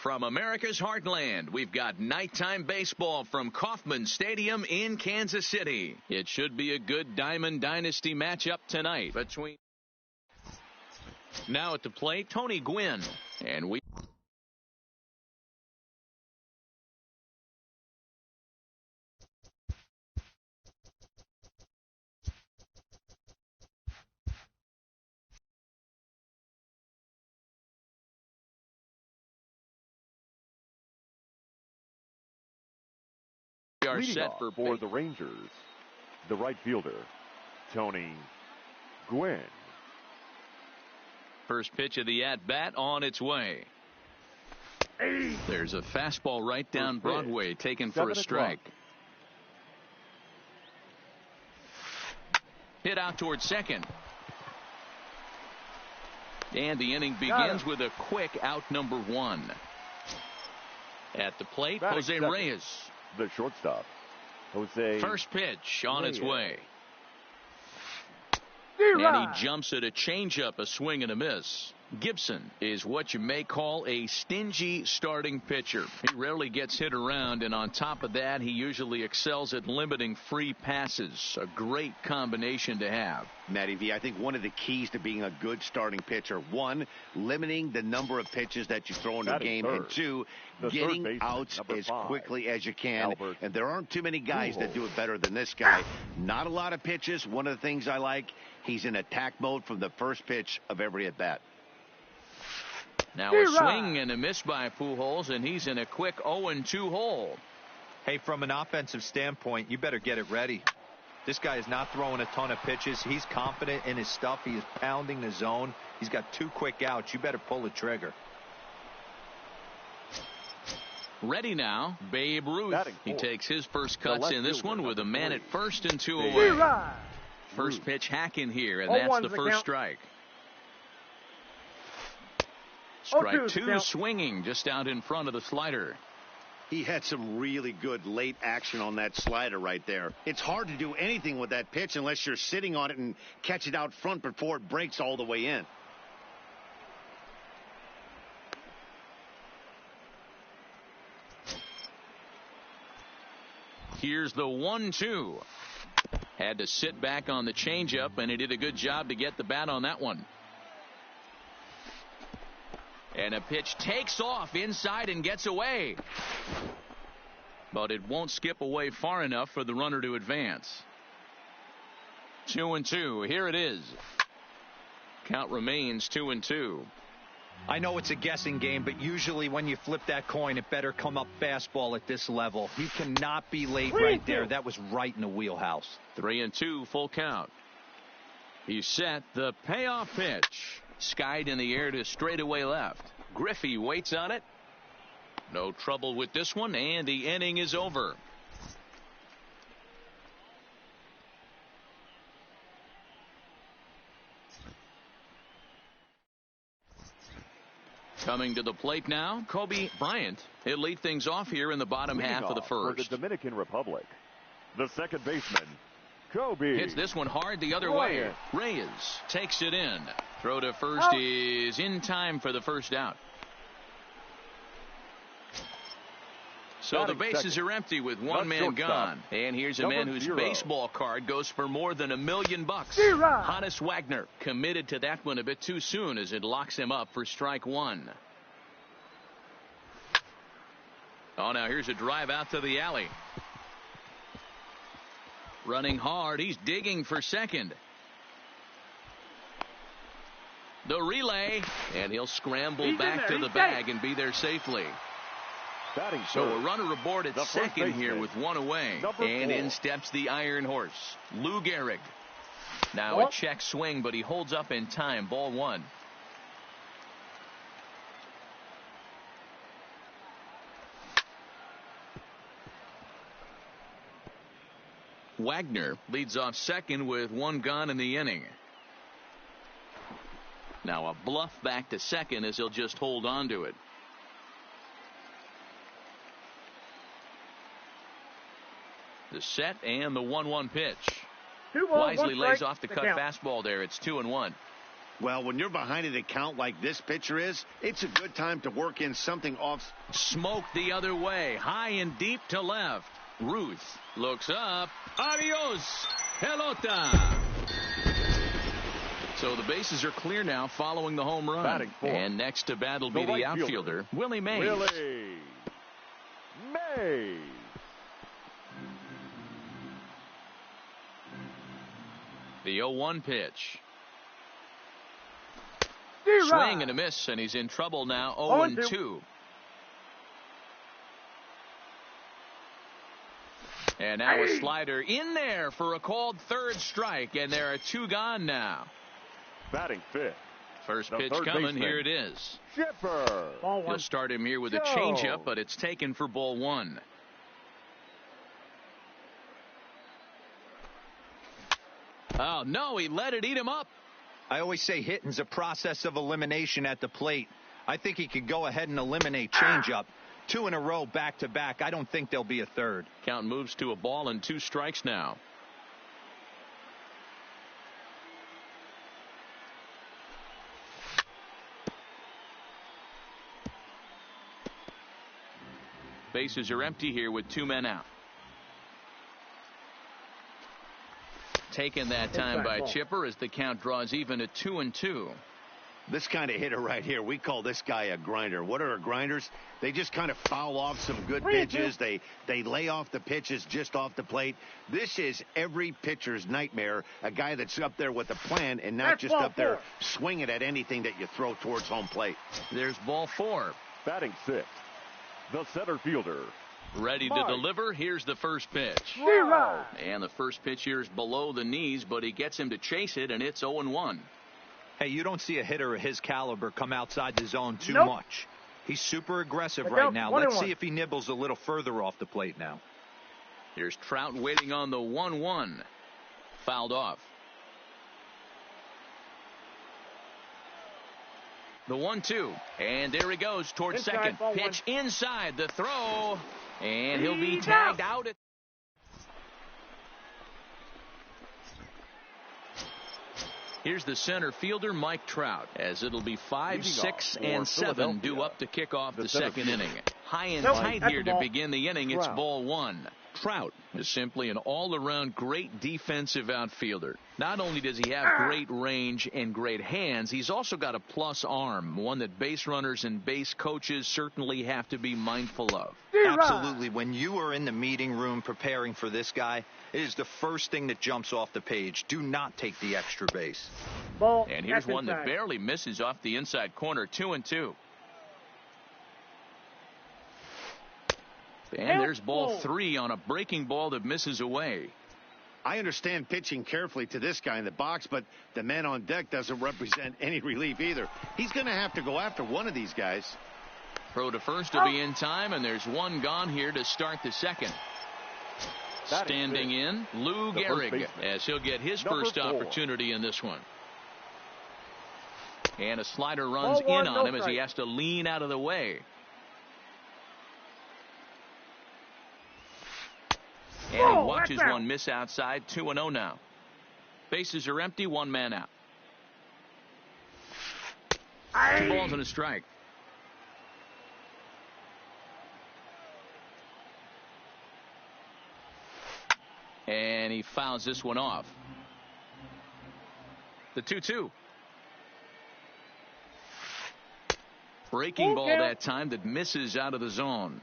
From America's heartland, we've got nighttime baseball from Kauffman Stadium in Kansas City. It should be a good Diamond Dynasty matchup tonight between. Now at the plate, Tony Gwynn. And we are Leading set off for the Rangers, the right fielder, Tony Gwynn. First pitch of the at-bat on its way. There's a fastball right down Broadway, taken for a strike. Hit out towards second. And the inning begins with a quick out number one. At the plate, Jose Reyes. The shortstop, Jose. First pitch on its way. Zero. And he jumps at a changeup, a swing and a miss. Gibson is what you may call a stingy starting pitcher. He rarely gets hit around, and on top of that, he usually excels at limiting free passes. A great combination to have. Matty V, I think one of the keys to being a good starting pitcher, one, limiting the number of pitches that you throw into a game, and two, getting outs as quickly as you can. And there aren't too many guys that do it better than this guy. Not a lot of pitches. One of the things I like, he's in attack mode from the first pitch of every at bat. Now a swing and a miss by Pujols, and he's in a quick 0-2 hole. Hey, from an offensive standpoint, you better get it ready. This guy is not throwing a ton of pitches. He's confident in his stuff. He is pounding the zone. He's got 2 quick outs. You better pull the trigger. Ready now, Babe Ruth. He takes his first cuts in this one with a man at first and 2 away. First pitch hack in here, and that's the first strike. Strike 2 swinging just out in front of the slider. He had some really good late action on that slider right there. It's hard to do anything with that pitch unless you're sitting on it and catch it out front before it breaks all the way in. Here's the 1-2. Had to sit back on the changeup, and he did a good job to get the bat on that one. And a pitch takes off inside and gets away. But it won't skip away far enough for the runner to advance. 2-2. Here it is. Count remains 2-2. I know it's a guessing game, but usually when you flip that coin, it better come up fastball at this level. You cannot be late right there. That was right in the wheelhouse. 3-2, full count. He's set. The payoff pitch. Skied in the air to straightaway left. Griffey waits on it. No trouble with this one, and the inning is over. Coming to the plate now, Kobe Bryant. He'll lead things off here in the bottom half of the first. For the Dominican Republic, the second baseman, Kobe. Hits this one hard the other way. Reyes takes it in. Throw to first is in time for the first out. So the bases are empty with one man gone. And here's a man whose baseball card goes for more than $1 million. Honus Wagner committed to that one a bit too soon as it locks him up for strike 1. Oh, now here's a drive out to the alley. Running hard. He's digging for second. The relay, and he'll scramble back to the bag and be there safely. So a runner aboard at second here with one away. And in steps the Iron Horse, Lou Gehrig. Now a check swing, but he holds up in time. Ball 1. Wagner leads off second with one gone in the inning. Now a bluff back to second as he'll just hold on to it. The set and the 1-1 pitch. Wisely lays off the cut fastball there. It's 2-1. Well, when you're behind an account like this pitcher is, it's a good time to work in something off. Smoke the other way, high and deep to left. Ruth looks up. Adios, pelota. So the bases are clear now following the home run. And next to bat will be the outfielder, Willie Mays. Willie Mays. The 0-1 pitch. Swing and a miss, and he's in trouble now. 0-2. And now a slider in there for a called third strike, and there are 2 gone now. Batting fifth. First pitch coming. Here it is. Chipper. He'll start him here with a changeup, but it's taken for ball 1. Oh, no, he let it eat him up. I always say hitting's a process of elimination at the plate. I think he could go ahead and eliminate changeup. 2 in a row back-to-back. I don't think there'll be a third. Count moves to a ball and 2 strikes now. Bases are empty here with 2 men out. Taken that time by Chipper as the count draws even at 2-2. This kind of hitter right here, we call this guy a grinder. What are grinders? They just kind of foul off some good pitches. They lay off the pitches just off the plate. This is every pitcher's nightmare, a guy that's up there with a plan and not just up there swinging at anything that you throw towards home plate. There's ball 4. Batting sixth, the center fielder. Ready to deliver. Here's the first pitch. And the first pitch here is below the knees, but he gets him to chase it, and it's 0-1. Hey, you don't see a hitter of his caliber come outside the zone too much. He's super aggressive right now. Let's see if he nibbles a little further off the plate now. Here's Trout waiting on the 1-1. Fouled off. The 1-2. And there he goes towards second. Pitch inside the throw. And he'll be tagged out. Here's the center fielder, Mike Trout, as it'll be 5, 6, and 7 due up to kick off the second inning. High and tight here to begin the inning. It's ball 1. Trout is simply an all-around great defensive outfielder. Not only does he have great range and great hands, he's also got a plus arm, one that base runners and base coaches certainly have to be mindful of. Absolutely. When you are in the meeting room preparing for this guy, it is the first thing that jumps off the page. Do not take the extra base. And here's one that barely misses off the inside corner. 2-2. And there's ball 3 on a breaking ball that misses away. I understand pitching carefully to this guy in the box, but the man on deck doesn't represent any relief either. He's going to have to go after one of these guys. Throw to first will be in time, and there's 1 gone here to start the second. Standing in, Lou Gehrig, as he'll get his first opportunity in this one. And a slider runs in on him as he has to lean out of the way. And he watches one miss outside. 2-0 now. Bases are empty. 1 man out. 2 balls and a strike. And he fouls this one off. The 2-2. Breaking ball that time that misses out of the zone.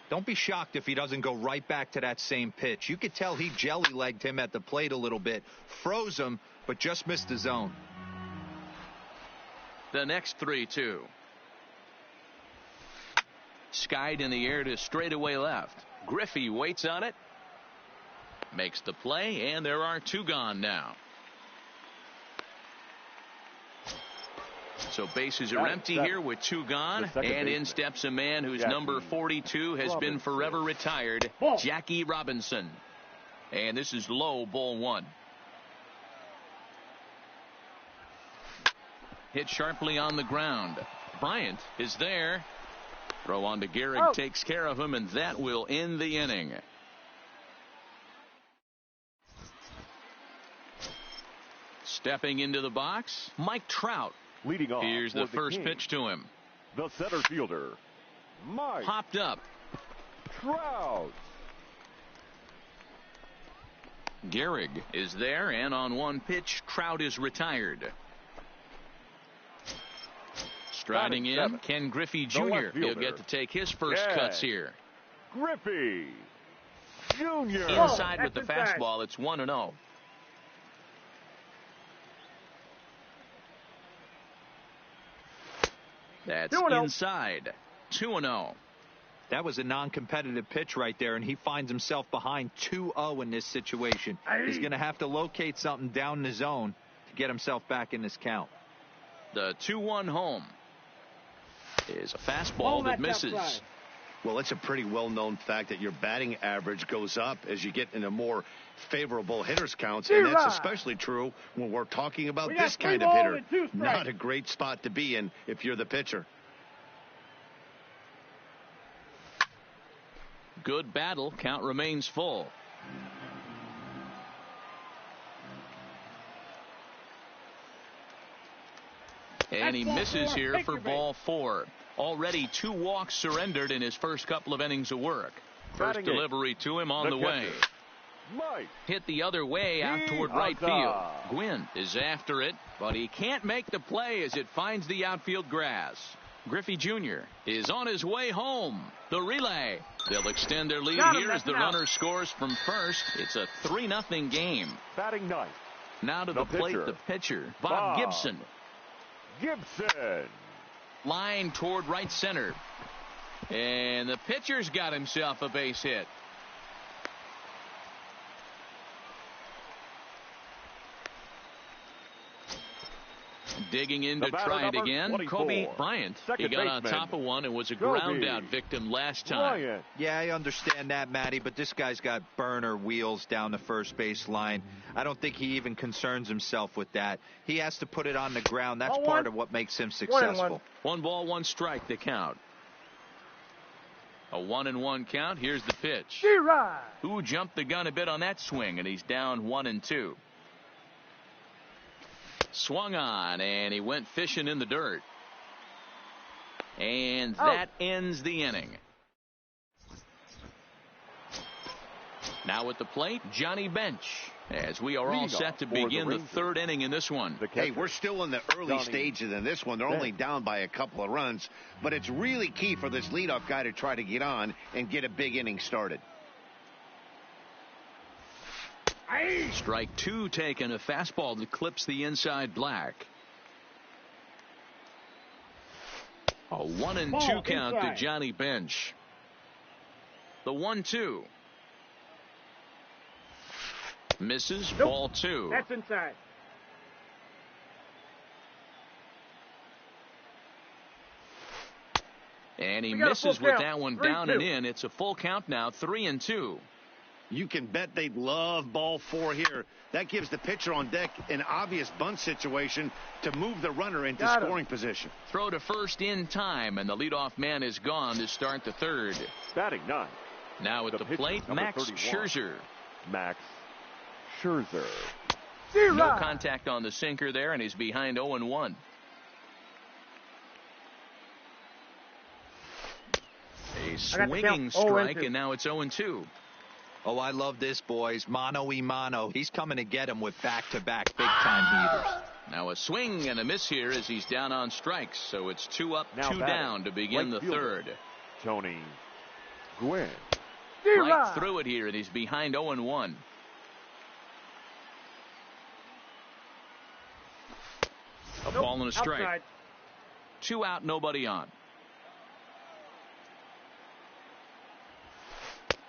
Don't be shocked if he doesn't go right back to that same pitch. You could tell he jelly-legged him at the plate a little bit. Froze him, but just missed the zone. The next 3-2. Skied in the air to straightaway left. Griffey waits on it. Makes the play, and there are 2 gone now. So bases are empty here with 2 gone, and in steps a man whose number 42 has been forever retired, Jackie Robinson. And this is low, ball 1. Hit sharply on the ground. Bryant is there. Throw on to Gehrig, takes care of him, and that will end the inning. Stepping into the box, Mike Trout. Leading off. Here's the first pitch to him. The center fielder, Mike Popped up. Trout. Gehrig is there, and on one pitch, Trout is retired. Striding in, Ken Griffey Jr. He'll get to take his first cuts here. Griffey Jr. Inside with the fastball, it's 1-0. That's inside. 2-0. That was a non-competitive pitch right there, and he finds himself behind 2-0 in this situation. He's going to have to locate something down the zone to get himself back in this count. The 2-1 home is a fastball that misses. Well, it's a pretty well-known fact that your batting average goes up as you get into more favorable hitters counts, and that's especially true when we're talking about this kind of hitter. Not a great spot to be in if you're the pitcher. Good battle. Count remains full. And he misses here for ball 4. Already 2 walks surrendered in his first couple of innings of work. First delivery to him on the way. Hit the other way out toward right field. Gwynn is after it, but he can't make the play as it finds the outfield grass. Griffey Jr. is on his way home. The relay. They'll extend their lead here as the runner scores from first. It's a 3-0 game. Batting ninth. Now to the plate, the pitcher, Bob Gibson. Line toward right center. And the pitcher's got himself a base hit. Digging in to try it again, 24. Kobe Bryant. He got on top of one and was a ground-out victim last time. Yeah, I understand that, Matty, but this guy's got burner wheels down the first base line. I don't think he even concerns himself with that. He has to put it on the ground. That's part of what makes him successful. 1 ball, 1 strike, the count. A 1-1 count. Here's the pitch. Who jumped the gun a bit on that swing, and he's down 1-2. Swung on, and he went fishing in the dirt. And that ends the inning. Now at the plate, Johnny Bench, as we are all set to begin the 3rd inning in this one. Hey, we're still in the early stages in this one. They're only down by a couple of runs, but it's really key for this leadoff guy to try to get on and get a big inning started. Strike 2 taken, a fastball that clips the inside black. A 1-2 count to Johnny Bench. The 1-2. Misses. Ball 2. That's inside. And he misses with that one down and in. It's a full count now, 3-2. You can bet they'd love ball 4 here. That gives the pitcher on deck an obvious bunt situation to move the runner into scoring position. Throw to first in time, and the leadoff man is gone to start the 3rd. Batting 9. Now at the plate, Max 31. Scherzer. Max Scherzer. No contact on the sinker there, and he's behind 0-1. A swinging strike, and now it's 0-2. Oh, I love this, boys. Mano-y-mano. He's coming to get him with back-to-back big-time heaters. Now a swing and a miss here as he's down on strikes. So it's 2 up, now 2 down to begin the 3rd. Tony Gwynn. Right through it here, and he's behind 0-1. A ball and a strike. Outside. 2 out, nobody on.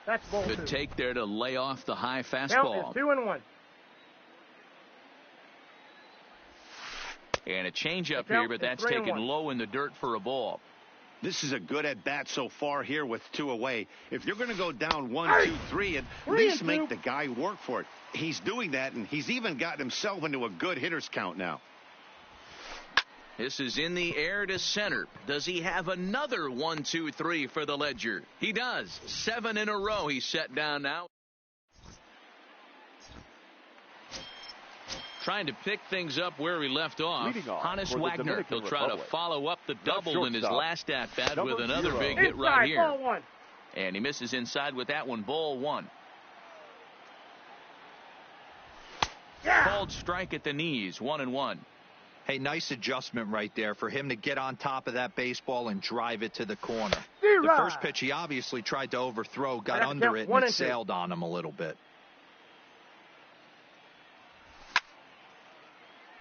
That's ball 2. Good take there to lay off the high fastball. 2-1. And a changeup here, but that's taken low in the dirt for a ball. This is a good at-bat so far here with 2 away. If you're going to go down 1, 2, 3, at least make the guy work for it. He's doing that, and he's even gotten himself into a good hitter's count now. This is in the air to center. Does he have another 1, 2, 3 for the ledger? He does. 7 in a row he's set down now. Trying to pick things up where he left off. Hannes Wagner. He'll try to follow up the double in his last at-bat with another big hit right here. And he misses inside with that one. Ball one. Called strike at the knees. 1-1. Hey, nice adjustment right there for him to get on top of that baseball and drive it to the corner. The first pitch he obviously tried to overthrow, got under it, and it sailed on him a little bit.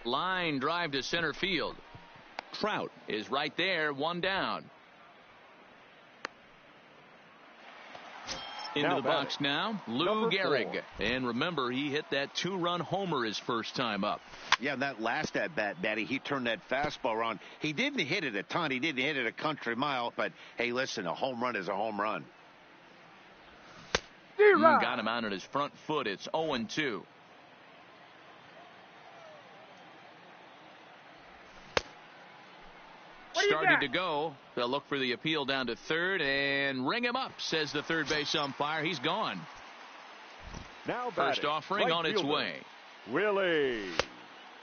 Line drive to center field. Trout is right there, one down. Into the box now, Lou Gehrig. And remember, he hit that 2-run homer his first time up. Yeah, that last at-bat, Daddy, he turned that fastball around. He didn't hit it a ton. He didn't hit it a country mile. But, hey, listen, a home run is a home run. Got him out on his front foot. It's 0-2. Started to go. They'll look for the appeal down to third and ring him up, says the third base umpire. He's gone. Now first offering on its way. Willie.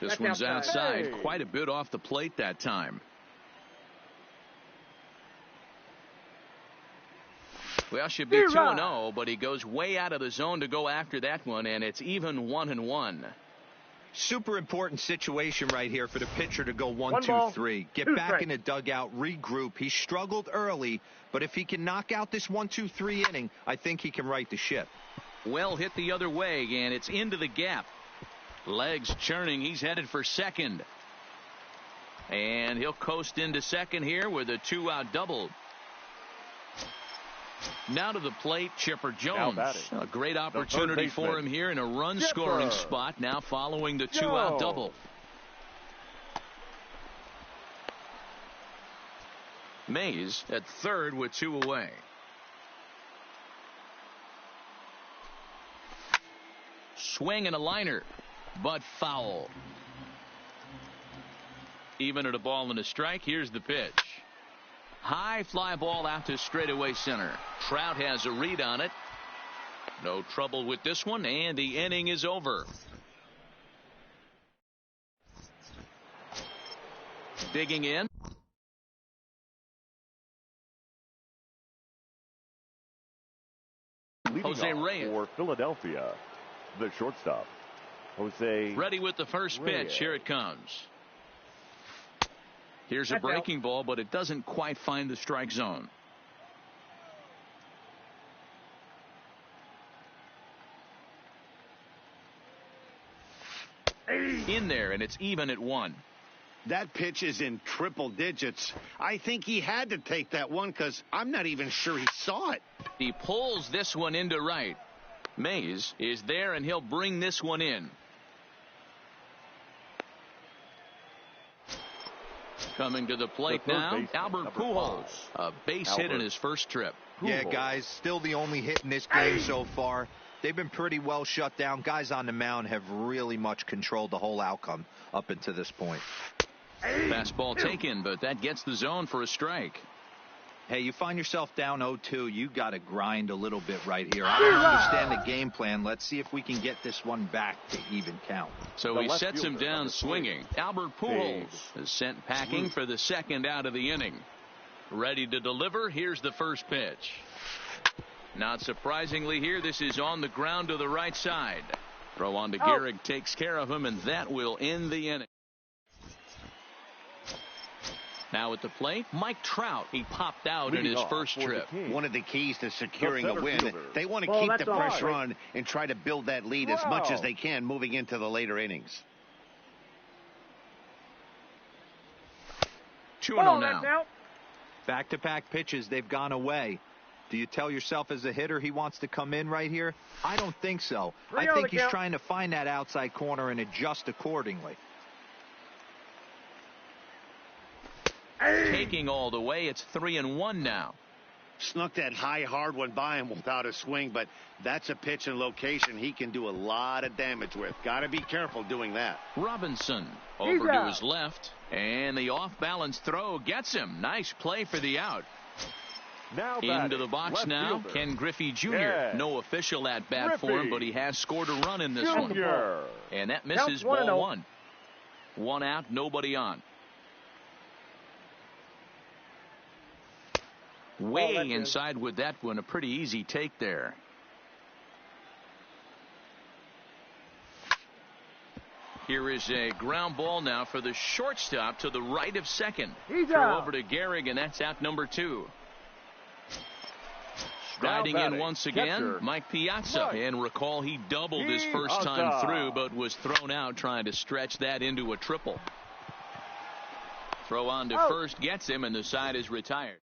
This one's outside. Quite a bit off the plate that time. Well, should be 2-0, but he goes way out of the zone to go after that one, and it's even 1-1. Super important situation right here for the pitcher to go 1, 2, 3. Get back in the dugout, regroup. He struggled early, but if he can knock out this 1, 2, 3 inning, I think he can right the ship. Well hit the other way, and it's into the gap. Legs churning. He's headed for second. And he'll coast into second here with a 2-out double. Now to the plate, Chipper Jones. A great opportunity for him here in a run-scoring spot now following the 2-out double. Mays at third with 2 away. Swing and a liner, but foul. Even at a ball and a strike, here's the pitch. High fly ball out to straightaway center. Trout has a read on it. No trouble with this one, and the inning is over. Digging in. Jose Reyes. For Philadelphia, the shortstop, Jose. Ready with the first pitch. Here it comes. Here's a breaking ball, but it doesn't quite find the strike zone. In there, and it's even at 1. That pitch is in triple digits. I think he had to take that one because I'm not even sure he saw it. He pulls this one into right. Mays is there, and he'll bring this one in. Coming to the plate now, Albert Pujols. A base hit in his first trip. Yeah, guys, still the only hit in this game so far. They've been pretty well shut down. Guys on the mound have really much controlled the whole outcome up until this point. Fastball taken, but that gets the zone for a strike. Hey, you find yourself down 0-2. You got to grind a little bit right here. I don't understand the game plan. Let's see if we can get this one back to even count. So he sets him down swinging. Albert Pujols is sent packing for the second out of the inning. Ready to deliver. Here's the first pitch. Not surprisingly here, this is on the ground to the right side. Throw on to Gehrig takes care of him, and that will end the inning. Now at the plate, Mike Trout. He popped out in his first trip. One of the keys to securing a win. They want to keep the pressure on and try to build that lead as much as they can moving into the later innings. 2-0 now. Back-to-back pitches, they've gone away. Do you tell yourself as a hitter he wants to come in right here? I don't think so. I think he's trying to find that outside corner and adjust accordingly. Taking all the way, it's 3-1 now. Snuck that high, hard one by him without a swing, but that's a pitch and location he can do a lot of damage with. Got to be careful doing that. Robinson over to his left, and the off-balance throw gets him. Nice play for the out. Into the box now, fielder. Ken Griffey Jr. Yeah. No official at bat for him, but he has scored a run in this one. And that misses ball one. One out, nobody on. Way inside with that one, a pretty easy take there. Here is a ground ball now for the shortstop to the right of second. Throw over to Gehrig, and that's out number 2. Striding in once again, Mike Piazza. And recall he doubled his first time through, but was thrown out trying to stretch that into a triple. Throw on to first gets him, and the side is retired.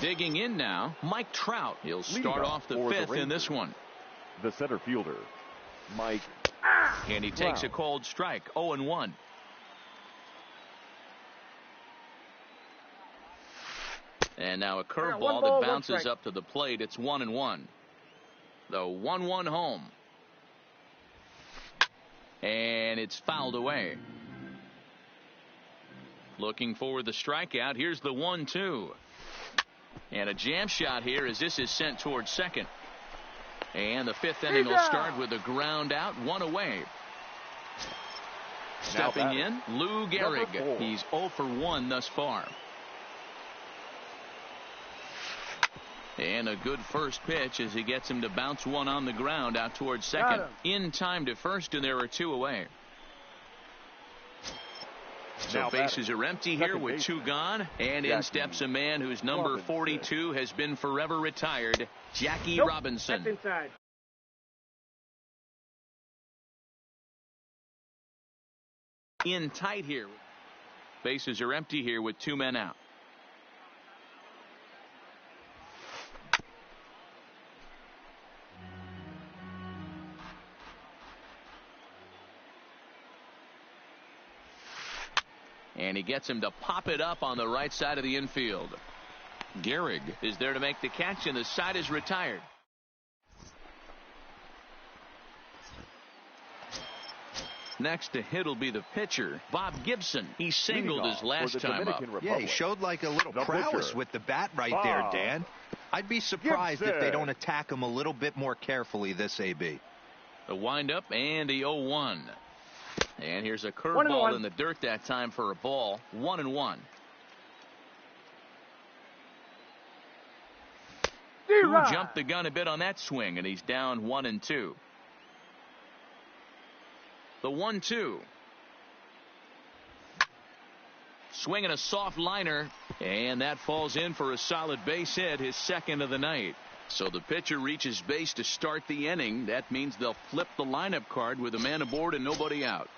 Digging in now, Mike Trout. He'll start off the 5th in this one. The center fielder, Mike. And he takes a cold strike, 0-1. And now a curveball that bounces up to the plate. It's 1-1. The 1-1 home. And it's fouled away. Looking for the strikeout. Here's the 1-2. And a jam shot here as this is sent towards second. And the 5th inning will start with a ground out, 1 away. Stepping in, Lou Gehrig. He's 0 for 1 thus far. And a good first pitch as he gets him to bounce one on the ground out towards second. In time to first, and there are 2 away. So bases are empty here with 2 gone. And in steps a man whose number 42 has been forever retired, Jackie Robinson. That's inside. In tight here. Bases are empty here with 2 men out. And he gets him to pop it up on the right side of the infield. Gehrig is there to make the catch, and the side is retired. Next to hit will be the pitcher, Bob Gibson. He singled his last time up. Yeah, he showed like a little prowess with the bat right there, Dan. I'd be surprised if they don't attack him a little bit more carefully this AB. The windup and the 0-1. And here's a curveball in the dirt that time for a ball. 1-1. Who jumped the gun a bit on that swing, and he's down 1-2. The 1-2. Swinging a soft liner, and that falls in for a solid base hit, his 2nd of the night. So the pitcher reaches base to start the inning. That means they'll flip the lineup card with a man aboard and nobody out.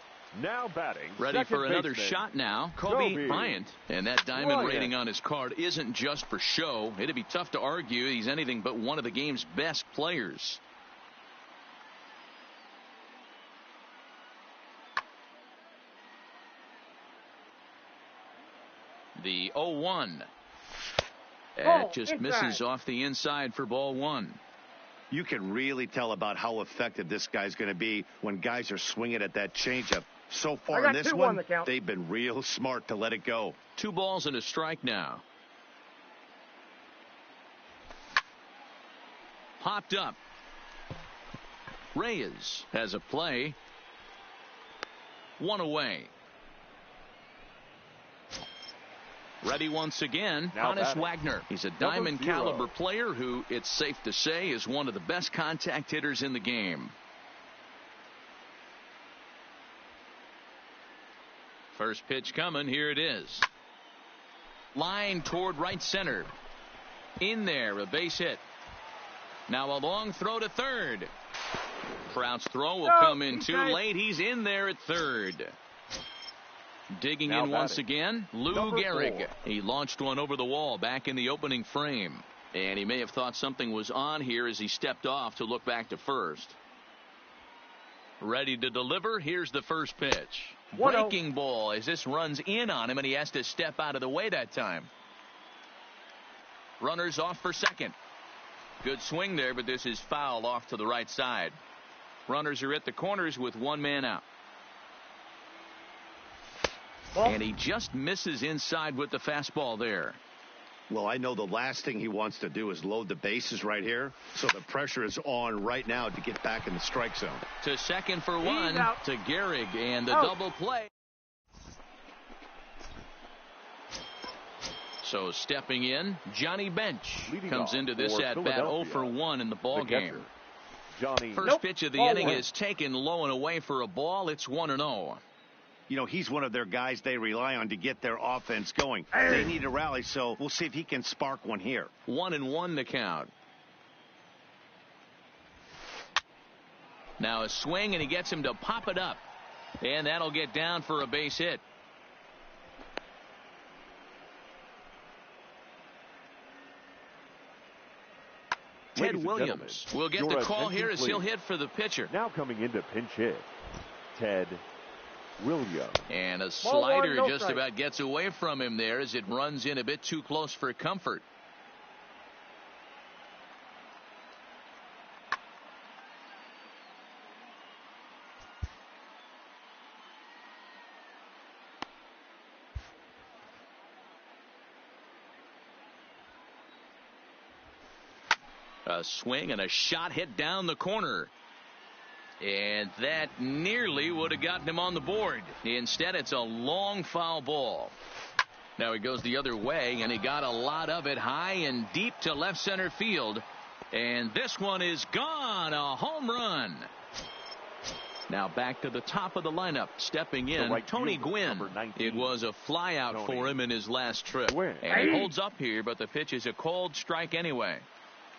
Now batting. Ready for another shot now, Kobe Bryant. And that diamond rating on his card isn't just for show. It'd be tough to argue he's anything but one of the game's best players. The 0-1. It just misses off the inside for ball 1. You can really tell about how effective this guy's going to be when guys are swinging at that changeup. So far in this one, they've been real smart to let it go. 2 balls and a strike now. Popped up. Reyes has a play. 1 away. Ready once again, Honus Wagner. He's a diamond caliber player who, it's safe to say, is one of the best contact hitters in the game. First pitch coming. Here it is. Line toward right center. In there, a base hit. Now a long throw to third. Trout's throw will come in too late. He's in there at third. Digging in once again, Lou Gehrig. He launched one over the wall back in the opening frame. And he may have thought something was on here as he stepped off to look back to first. Ready to deliver. Here's the first pitch. Breaking ball as this runs in on him, and he has to step out of the way that time. Runners off for second. Good swing there, but this is foul off to the right side. Runners are at the corners with 1 man out. And he just misses inside with the fastball there. Well, I know the last thing he wants to do is load the bases right here, so the pressure is on right now to get back in the strike zone. To second for one, to Gehrig, and the double play. So stepping in, Johnny Bench comes into this at-bat 0 for 1 in the ball game. First pitch of the inning is taken low and away for a ball. It's 1-0. You know, he's one of their guys they rely on to get their offense going. They need a rally, so we'll see if he can spark one here. 1-1 the count. Now a swing, and he gets him to pop it up. And that'll get down for a base hit. Ted Williams will get the call here as he'll hit for the pitcher. Now coming into pinch hit, Ted Williams. And a slider just about gets away from him there as it runs in a bit too close for comfort. A swing and a shot hit down the corner. And that nearly would have gotten him on the board. Instead, it's a long foul ball. Now he goes the other way, and he got a lot of it high and deep to left center field. And this one is gone. A home run. Now back to the top of the lineup. Stepping in, Tony Gwynn. It was a fly out for him in his last trip. And he holds up here, but the pitch is a cold strike anyway.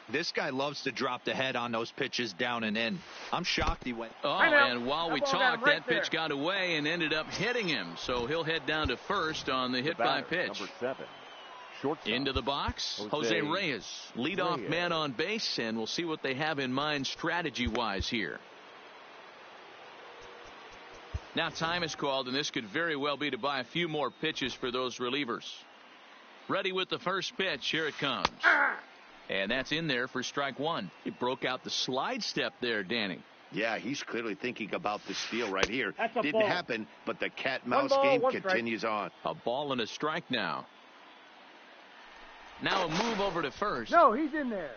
This guy loves to drop the head on those pitches down and in. I'm shocked he went. Oh, and while we talked, that pitch got away and ended up hitting him. So he'll head down to first on the hit by pitch. Number 7. Into the box, Jose Reyes, leadoff man on base, and we'll see what they have in mind strategy-wise here. Now time is called, and this could very well be to buy a few more pitches for those relievers. Ready with the first pitch. Here it comes. And that's in there for strike one. He broke out the slide step there, Danny. Yeah, he's clearly thinking about this steal right here. Didn't happen, but the cat-mouse game continues on. A ball and a strike now. Now a move over to first. No, he's in there.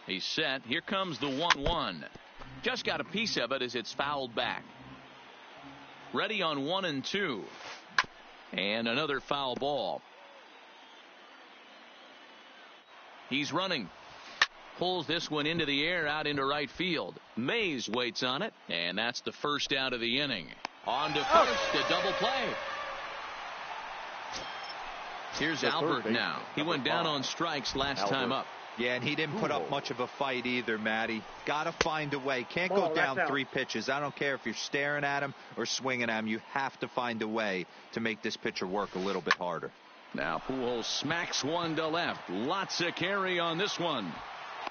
He's set. Here comes the 1-1. Just got a piece of it as it's fouled back. Ready on 1 and 2. And another foul ball. He's running. Pulls this one into the air out into right field. Mays waits on it. And that's the first out of the inning. On to first, a double play. Here's Albert now. He went down on strikes last time up. Yeah, and he didn't put up much of a fight either, Matty. Got to find a way. Can't go down 3 pitches. I don't care if you're staring at him or swinging at him. You have to find a way to make this pitcher work a little bit harder. Now Pujols smacks one to left. Lots of carry on this one.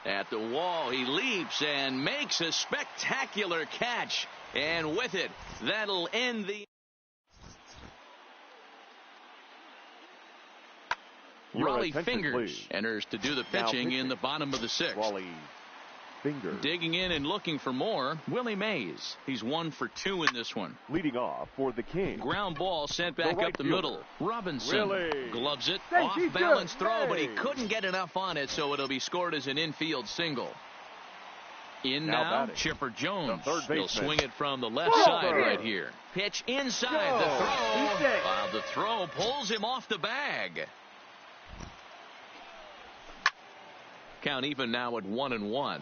At the wall, he leaps and makes a spectacular catch. And with it, that'll end the... Raleigh Fingers enters to do the pitching in the bottom of the 6th. Raleigh Fingers. Digging in and looking for more, Willie Mays. He's 1 for 2 in this one. Leading off for the King. Ground ball sent back up the middle. Robinson gloves it. Off balance throw, but he couldn't get enough on it, so it'll be scored as an infield single. In now, Chipper Jones. He'll swing it from the left side right here. Pitch inside the throw. The throw pulls him off the bag. Count even now at 1-1.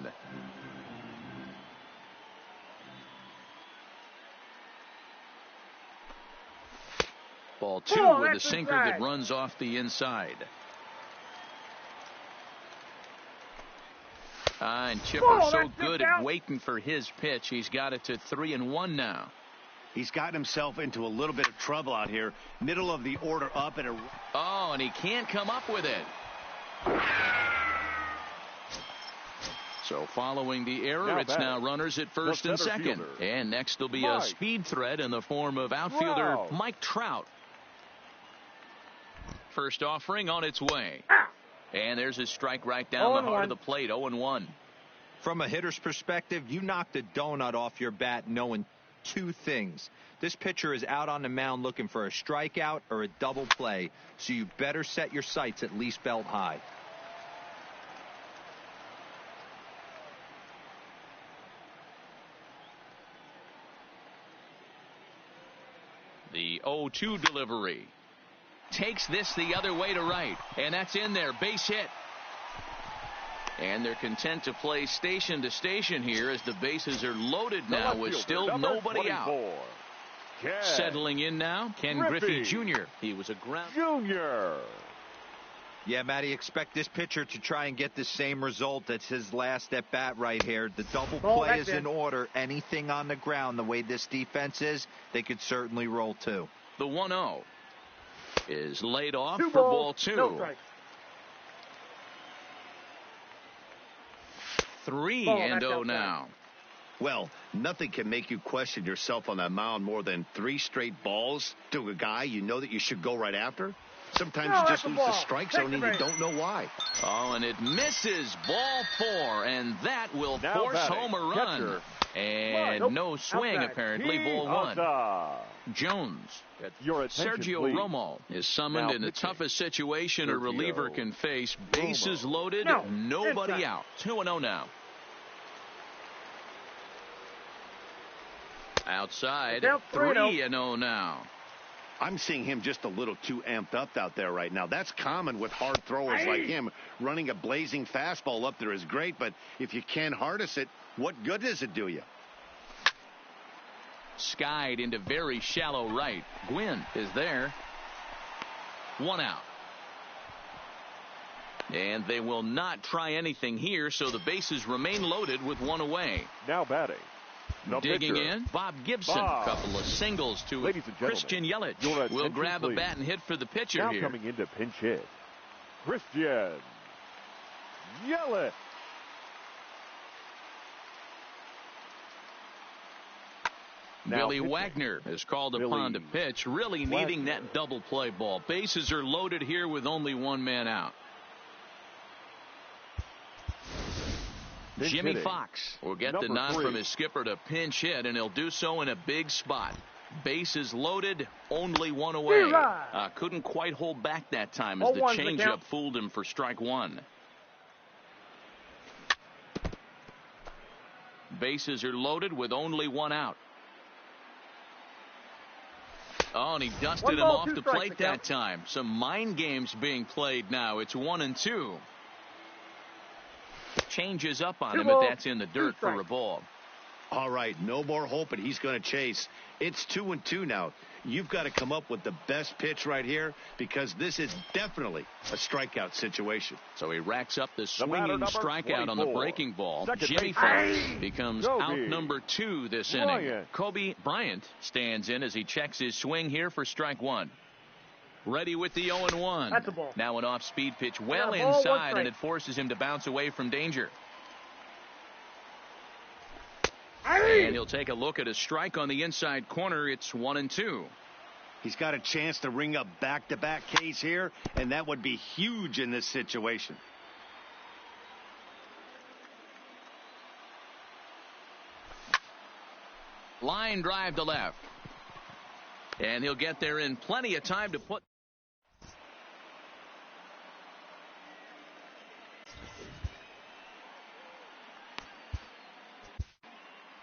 Ball 2 with a sinker that runs off the inside. And Chipper so good at waiting for his pitch. He's got it to 3-1 now. He's gotten himself into a little bit of trouble out here. Middle of the order up and and he can't come up with it. So following the error, it's now runners at first and second. And next will be a speed threat in the form of outfielder Mike Trout. First offering on its way. And there's his strike right down the heart of the plate, 0-1. From a hitter's perspective, you knocked a donut off your bat knowing two things. This pitcher is out on the mound looking for a strikeout or a double play, so you better set your sights at least belt high. The 0-2 delivery. Takes this the other way to right, and that's in there. Base hit. And they're content to play station to station here as the bases are loaded now with still nobody out. Settling in now, Ken Griffey Jr. He was a ground. Yeah, Matty, expect this pitcher to try and get the same result. That's his last at bat right here. The double play is in order. Anything on the ground, the way this defense is, they could certainly roll two. The 1-0 is laid off for ball two. No 3-0 now. Well, nothing can make you question yourself on that mound more than 3 straight balls to a guy you know that you should go right after. Sometimes you just lose the strike zone and you don't know why. Oh, and it misses. Ball 4, and that will force home a run. And no swing, apparently. Ball 1. Jones. Sergio Romo is summoned in the toughest situation a reliever can face. Bases loaded, nobody out. 2-0 now. Outside, 3-0 now. I'm seeing him just a little too amped up out there right now. That's common with hard throwers like him. Running a blazing fastball up there is great, but if you can't harness it, what good does it do you? Skied into very shallow right. Gwynn is there. 1 out. And they will not try anything here, so the bases remain loaded with 1 away. Now batting. Digging in, Bob Gibson. Couple of singles to Christian Yelich. Will grab a bat and hit for the pitcher now here. Coming into pinch hit, Christian Yelich. Billy Wagner is called upon to pitch, really needing that double play ball. Bases are loaded here with only 1 man out. Jimmy Fox will get the nod from his skipper to pinch hit, and he'll do so in a big spot. Bases loaded, only 1 away. Couldn't quite hold back that time as the changeup fooled him for strike 1. Bases are loaded with only 1 out. Oh, and he dusted him off the plate that time. Some mind games being played now. It's 1-2. Changes up on him, but that's in the dirt for a ball. All right, no more hoping he's going to chase. It's 2-2 now. You've got to come up with the best pitch right here because this is definitely a strikeout situation. So he racks up the swinging strikeout on the breaking ball. Jimmy Fox becomes out number 2 this inning. Kobe Bryant stands in as he checks his swing here for strike 1. Ready with the 0-1. That's a ball. Now an off-speed pitch well inside, and it forces him to bounce away from danger. And he'll take a look at a strike on the inside corner. It's 1-2. He's got a chance to ring up back-to-back Ks here, and that would be huge in this situation. Line drive to left. And he'll get there in plenty of time to put.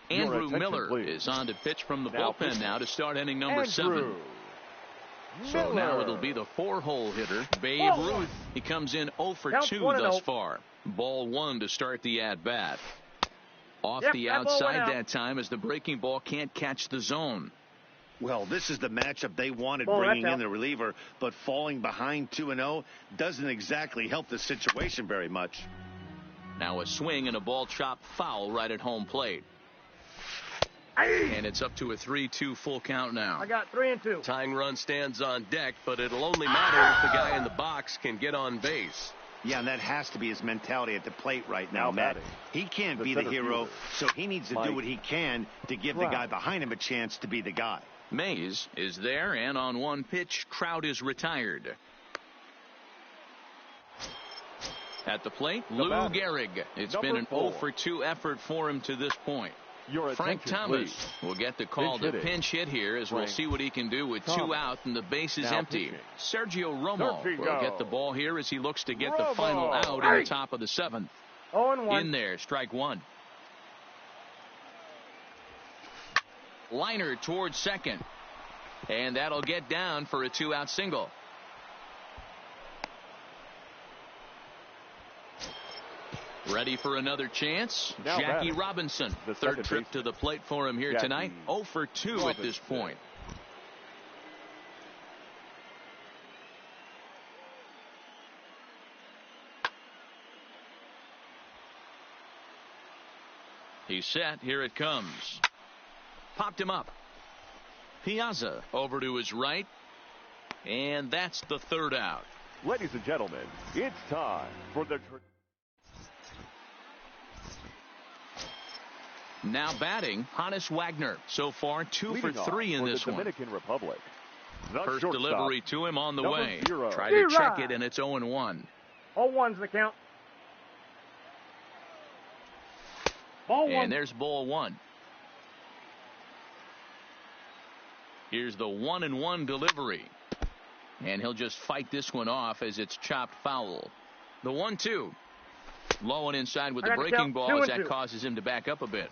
Andrew Miller is on to pitch from the bullpen now to start inning number 7. So now it'll be the 4-hole hitter, Babe Ruth. He comes in 0 for 2 thus far. Ball 1 to start the at-bat. Off the outside that time as the breaking ball can't catch the zone. Well, this is the matchup they wanted, bringing in the reliever, but falling behind 2-0 doesn't exactly help the situation very much. Now a swing and a ball chopped foul right at home plate. And it's up to a 3-2 full count now. I got 3-2. Tying run stands on deck, but it'll only matter if the guy in the box can get on base. Yeah, and that has to be his mentality at the plate right now, Matt. He can't be the hero, so he needs to do what he can to give the guy behind him a chance to be the guy. Mays is there, and on one pitch, Trout is retired. At the plate, Lou Gehrig. It's been an 0 for 2 effort for him to this point. Frank Thomas will get the call to pinch hit here, as we'll see what he can do with 2 out and the base is empty. Sergio Romo will get the ball here as he looks to get the final out in the top of the 7th. 0-1. In there, strike 1. Liner towards second. And that'll get down for a 2-out single. Ready for another chance? Now Jackie batting, Robinson. Third trip to the plate for him here tonight. 0 for 2 at this point. He's set. Here it comes. Popped him up. Piazza over to his right. And that's the 3rd out. Ladies and gentlemen, it's time for the... Now batting, Hannes Wagner. So far, 2 for 3 in this one. Dominican Republic. First delivery to him on the way. 0. Try to check it, and it's 0-1. 0-1's the count. Ball 1. And there's ball 1. Here's the 1-1 delivery. And he'll just fight this one off as it's chopped foul. The 1-2. Low and inside with the breaking ball as that causes him to back up a bit.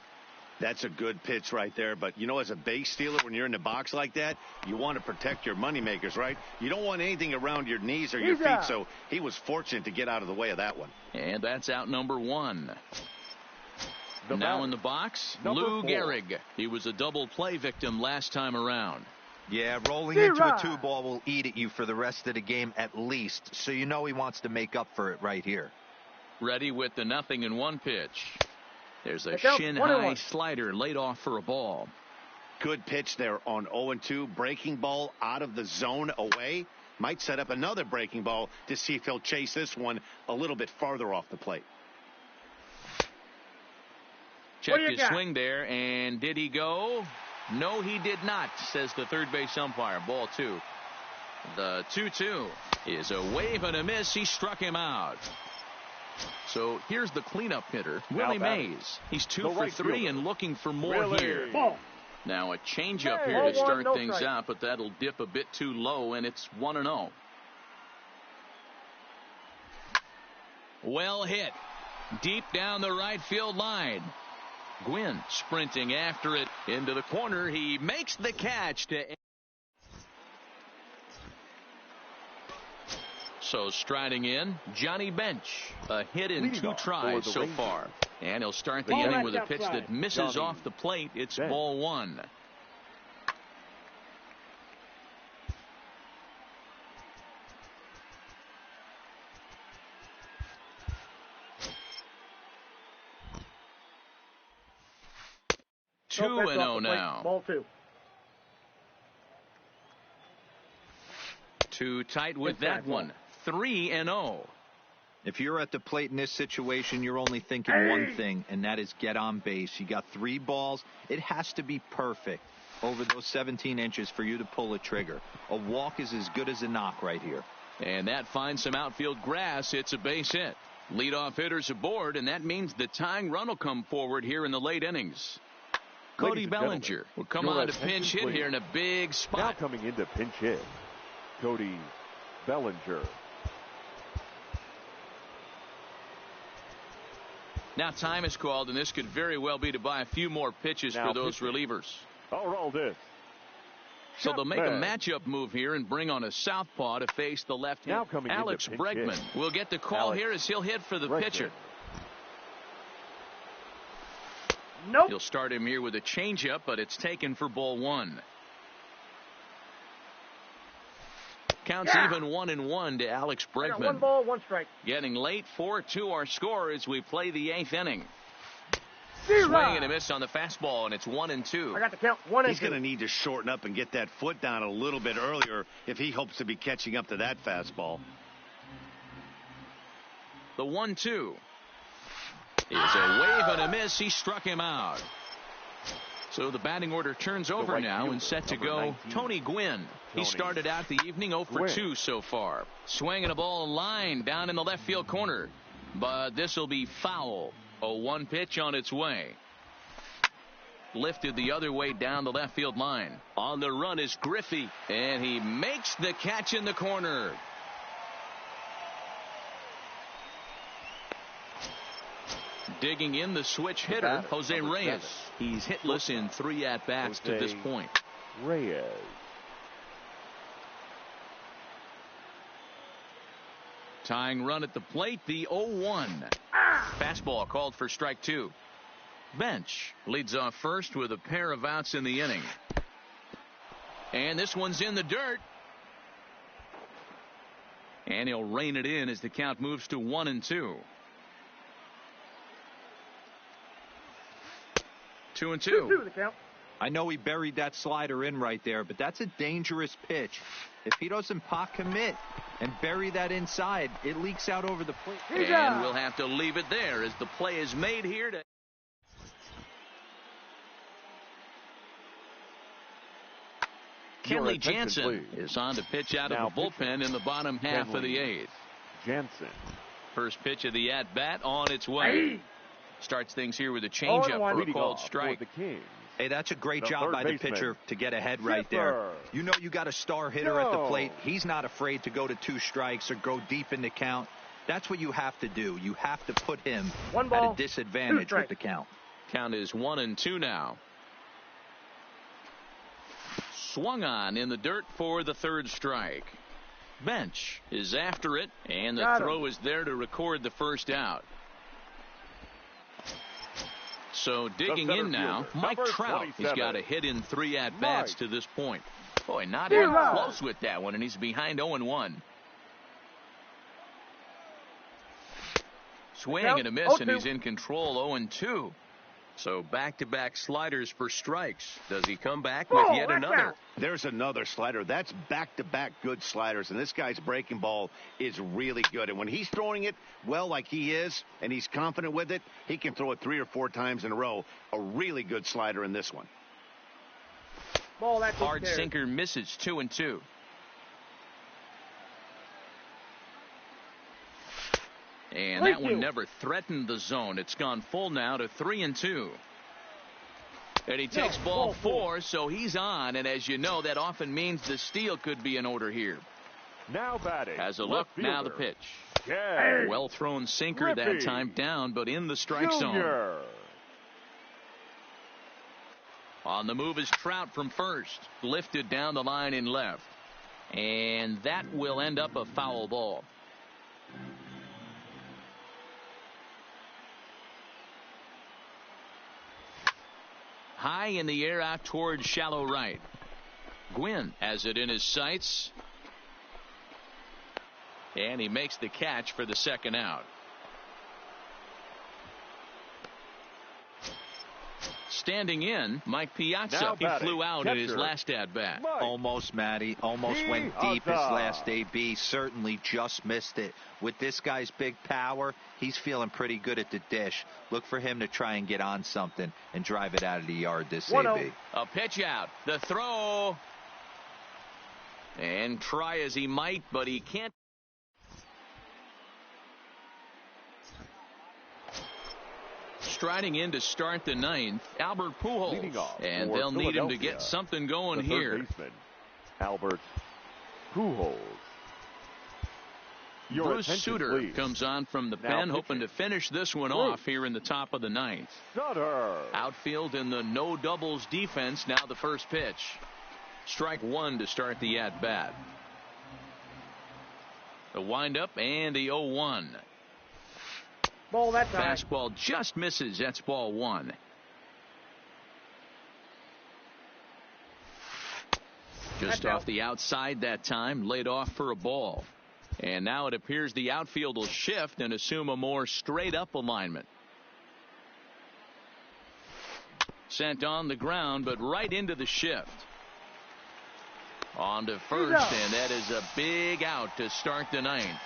That's a good pitch right there. But, you know, as a base stealer, when you're in the box like that, you want to protect your moneymakers, right? You don't want anything around your knees or your feet. So he was fortunate to get out of the way of that one. And that's out number 1. Now in the box, Lou 4. Gehrig. He was a double play victim last time around. Yeah, rolling into a 2-ball will eat at you for the rest of the game at least. So you know he wants to make up for it right here. Ready with the 0-1 pitch. There's a shin-high slider laid off for a ball. Good pitch there on 0-2. Breaking ball out of the zone away. Might set up another breaking ball to see if he'll chase this one a little bit farther off the plate. Check his swing there, and did he go? No, he did not, says the third base umpire. Ball 2. The 2-2 is a wave and a miss. He struck him out. So here's the cleanup hitter, Willie Mays. He's 2 for 3 and looking for more here. Now a changeup here to start things out, but that'll dip a bit too low, and it's 1-0. Well hit. Deep down the right field line. Gwynn sprinting after it into the corner. He makes the catch to... So striding in, Johnny Bench. A hit in 2 tries so far. And he'll start the inning with a pitch that misses off the plate. It's ball 1. Two and 0 now. Ball 2. Too tight with that one. 3-0. If you're at the plate in this situation, you're only thinking one thing, and that is get on base. You got 3 balls. It has to be perfect over those 17 inches for you to pull a trigger. A walk is as good as a knock right here. And that finds some outfield grass. It's a base hit. Leadoff hitter's aboard, and that means the tying run will come forward here in the late innings. Cody Bellinger will come on to pinch hit here in a big spot. Now coming into pinch hit, Cody Bellinger. Now time is called, and this could very well be to buy a few more pitches for those relievers. Aldis. So they'll make a matchup move here and bring on a southpaw to face the left-hand. Alex Bregman will get the call here as he'll hit for the pitcher. Nope. He'll start him here with a changeup, but it's taken for ball 1. Counts even 1-1 to Alex Bregman. 1 ball, 1 strike. Getting late, 4-2 our score as we play the 8th inning. Swing and a miss on the fastball, and it's 1-2. I got the count. 1-2. He's going to need to shorten up and get that foot down a little bit earlier if he hopes to be catching up to that fastball. The 1-2 is a wave and a miss. He struck him out. So the batting order turns over now and set to go 19. Tony Gwynn. He started out the evening 0 for 2 so far. Swinging a ball line down in the left field corner. But this will be foul. A 1 pitch on its way. lifted the other way down the left field line. On the run is Griffey, and he makes the catch in the corner. Digging in the switch hitter, Jose Reyes. He's hitless in 3 at-bats to this point. Reyes. Tying run at the plate, the 0-1. Fastball called for strike 2. Bench leads off first with a pair of outs in the inning. And this one's in the dirt. And he'll rein it in as the count moves to 1-2. 2-2. I know he buried that slider in right there, but that's a dangerous pitch. If he doesn't pot commit and bury that inside, it leaks out over the plate. And we'll have to leave it there as the play is made here. Kenley Jansen is on to pitch out of the bullpen in the bottom half of the 8th. Jansen. First pitch of the at-bat on its way. Starts things here with a changeup for a called strike. Hey, that's a great job by the pitcher to get ahead right there. You know you got a star hitter at the plate. He's not afraid to go to 2 strikes or go deep in the count. That's what you have to do. You have to put him at a disadvantage with the count. Count is 1-2 now. Swung on in the dirt for the 3rd strike. Bench is after it, and the throw is there to record the first out. So digging in now, Mike Trout has got a hit in 3 at-bats to this point. Boy, not even close with that one, and he's behind 0-1. Swing and a miss, and he's in control 0-2. So back-to-back sliders for strikes. Does he come back with yet another? There's another slider. That's back-to-back good sliders, and this guy's breaking ball is really good. And when he's throwing it well like he is, and he's confident with it, he can throw it 3 or 4 times in a row. A really good slider in this one. Hard sinker misses 2-2. And that one never threatened the zone. It's gone full now to 3-2. And he takes ball 4, so he's on. And as you know, that often means the steal could be in order here. Now batting. Has a look, now the pitch. Well thrown sinker that time down, but in the strike zone. On the move is Trout from first. Lifted down the line in left. And that will end up a foul ball. High in the air out towards shallow right. Gwynn has it in his sights. And he makes the catch for the 2nd out. Standing in, Mike Piazza. He flew out in his last at-bat. Almost, Matty. Almost went deep his last AB. Certainly just missed it. With this guy's big power, he's feeling pretty good at the dish. Look for him to try and get on something and drive it out of the yard this AB. A pitch out. The throw. And try as he might, but he can't. Striding in to start the 9th, Albert Pujols, and they'll need him to get something going here. Baseman, Albert Pujols. Bruce Sutter comes on from the pen, hoping to finish this one off here in the top of the 9th. Outfield in the no doubles defense. Now the first pitch. Strike 1 to start the at-bat. The windup and the 0-1. Fastball just misses. That's ball 1. Just off the outside that time, laid off for a ball. And now it appears the outfield will shift and assume a more straight up alignment. Sent on the ground, but right into the shift. On to first, and that is a big out to start the 9th.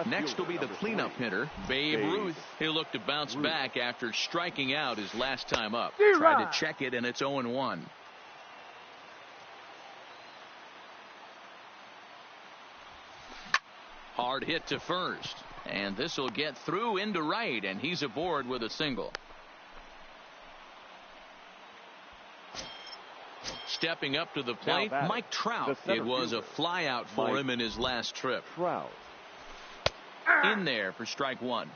Next will be the cleanup hitter, Babe Ruth. He'll look to bounce back after striking out his last time up. Tried to check it, and it's 0-1. Hard hit to first. And this will get through into right, and he's aboard with a single. stepping up to the plate, Mike Trout. It was a flyout for him in his last trip. Trout. In there for strike one.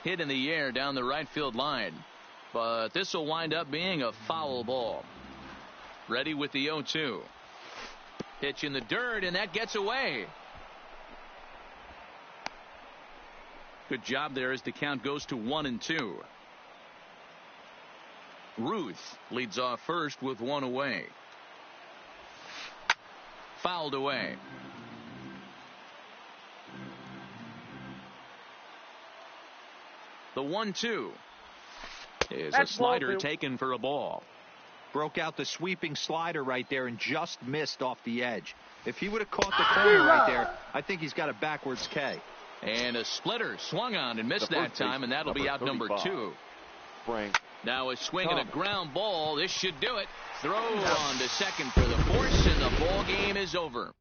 Hit in the air down the right field line. But this will wind up being a foul ball. Ready with the 0-2. Pitch in the dirt, and that gets away. Good job there as the count goes to 1-2. Ruth leads off first with one away. Fouled away. The 1-2 is a slider taken for a ball. Broke out the sweeping slider right there and just missed off the edge. If he would have caught the corner right there, I think he's got a backwards K. And a splitter swung on and missed that time, and that'll be out number 2. Frank. Now a swing and a ground ball. This should do it. Throw on to second for the force, and the ball game is over.